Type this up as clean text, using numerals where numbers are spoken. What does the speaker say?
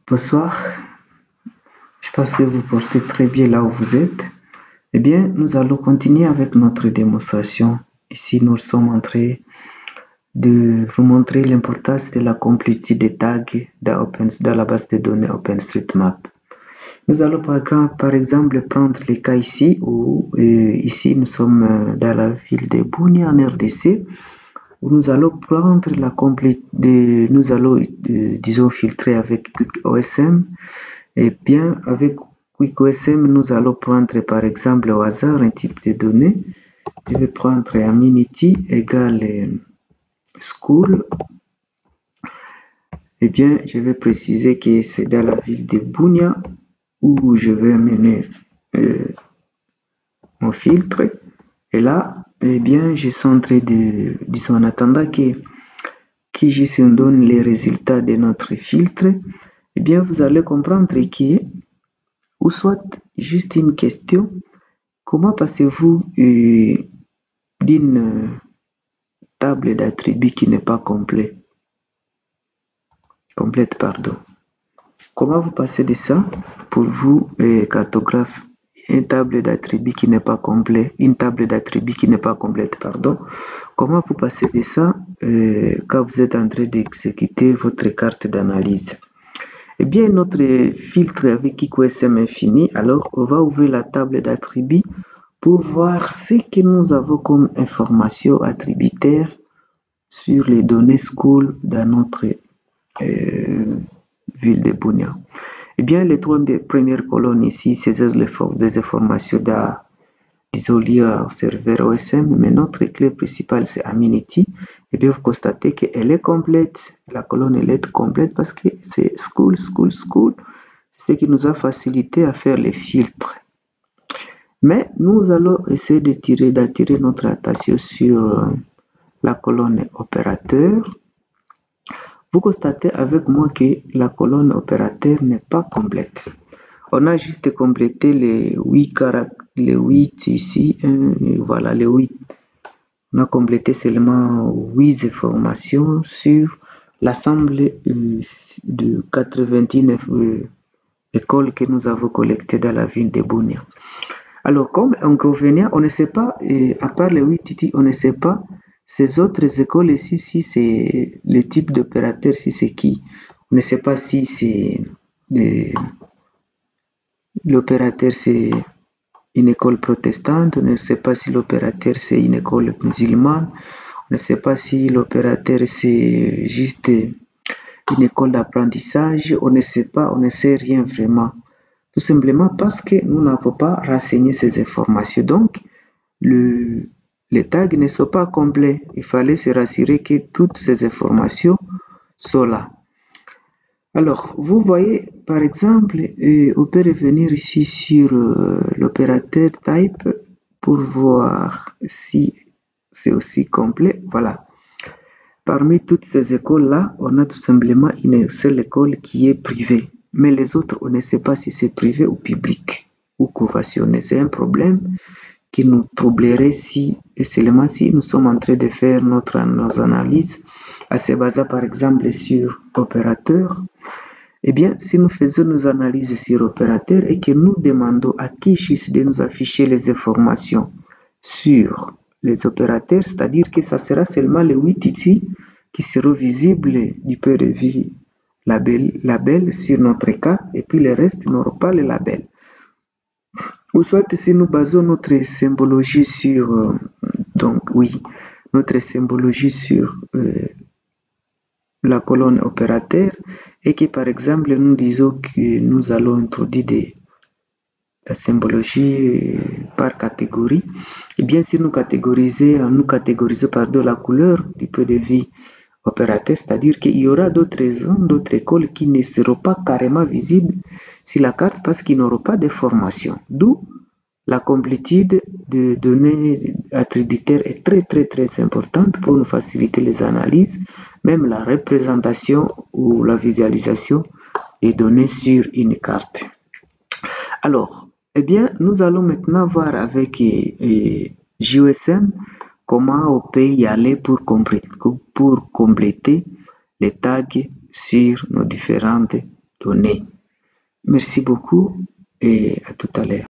Bonsoir, je pense que vous portez très bien là où vous êtes. Eh bien, nous allons continuer avec notre démonstration. Ici, nous sommes en train de vous montrer l'importance de la complétude des tags dans la base de données OpenStreetMap. Nous allons par exemple prendre le cas ici où ici nous sommes dans la ville de Bunia en RDC. Où nous allons prendre la nous allons disons filtrer avec QuickOSM. Et bien avec QuickOSM nous allons prendre par exemple au hasard un type de données. Je vais prendre Amenity égale school. Et bien je vais préciser que c'est dans la ville de Bunia où je vais amener mon filtre. Et là, eh bien, je suis en train de, disons, en attendant que QGIS nous donne les résultats de notre filtre, eh bien, vous allez comprendre que, ou soit juste une question, comment passez-vous d'une table d'attributs qui n'est pas complète, pardon. Comment vous passez de ça pour vous, cartographe, une table d'attributs qui n'est pas complète, pardon. Comment vous passez de ça quand vous êtes en train d'exécuter votre carte d'analyse? Eh bien, notre filtre avec QuickOSM est fini. Alors, on va ouvrir la table d'attributs pour voir ce que nous avons comme information attributaire sur les données school dans notre ville de Bunia. Eh bien, les trois premières colonnes ici, c'est des informations disons liées au serveur OSM, mais notre clé principale c'est Amenity. Et bien, vous constatez qu'elle est complète. La colonne elle est complète parce que c'est school. C'est ce qui nous a facilité à faire les filtres. Mais nous allons essayer d'attirer notre attention sur la colonne opérateur. Vous constatez avec moi que la colonne opérateur n'est pas complète. On a juste complété les 8 ici, voilà les 8. On a complété seulement 8 informations sur l'ensemble de 89 écoles que nous avons collectées dans la ville de Bunia. Alors, comme inconvénient, on ne sait pas, à part les 8 ici, on ne sait pas ces autres écoles ici, si c'est le type d'opérateur, si c'est qui. On ne sait pas si c'est l'opérateur c'est une école protestante, on ne sait pas si l'opérateur c'est une école musulmane, on ne sait pas si l'opérateur c'est juste une école d'apprentissage, on ne sait pas, on ne sait rien vraiment. Tout simplement parce que nous n'avons pas renseigné ces informations. Donc, les tags ne sont pas complets. Il fallait se rassurer que toutes ces informations sont là. Alors, vous voyez, par exemple, on peut revenir ici sur l'opérateur type pour voir si c'est aussi complet. Voilà. Parmi toutes ces écoles-là, on a tout simplement une seule école qui est privée. Mais les autres, on ne sait pas si c'est privé ou public ou conventionné. C'est un problème qui nous troublerait si, et seulement si nous sommes en train de faire nos analyses à se baser par exemple sur opérateur. Eh bien, si nous faisons nos analyses sur opérateur et que nous demandons à QGIS de nous afficher les informations sur les opérateurs, c'est-à-dire que ça sera seulement les 8 ici qui seront visibles du point de vue label sur notre carte et puis le reste n'auront pas le label. Ou soit si nous basons notre symbologie sur, notre symbologie sur la colonne opérateur et que par exemple nous disons que nous allons introduire la symbologie par catégorie, et bien si nous catégorisons la couleur du point de vue opérateur, c'est-à-dire qu'il y aura d'autres zones, d'autres écoles qui ne seront pas carrément visibles sur la carte parce qu'ils n'auront pas de formation. D'où la complétude de données attributaires est très importante pour nous faciliter les analyses, même la représentation ou la visualisation des données sur une carte. Alors, eh bien, nous allons maintenant voir avec JOSM comment on peut y aller pour compléter les tags sur nos différentes données. Merci beaucoup et à tout à l'heure.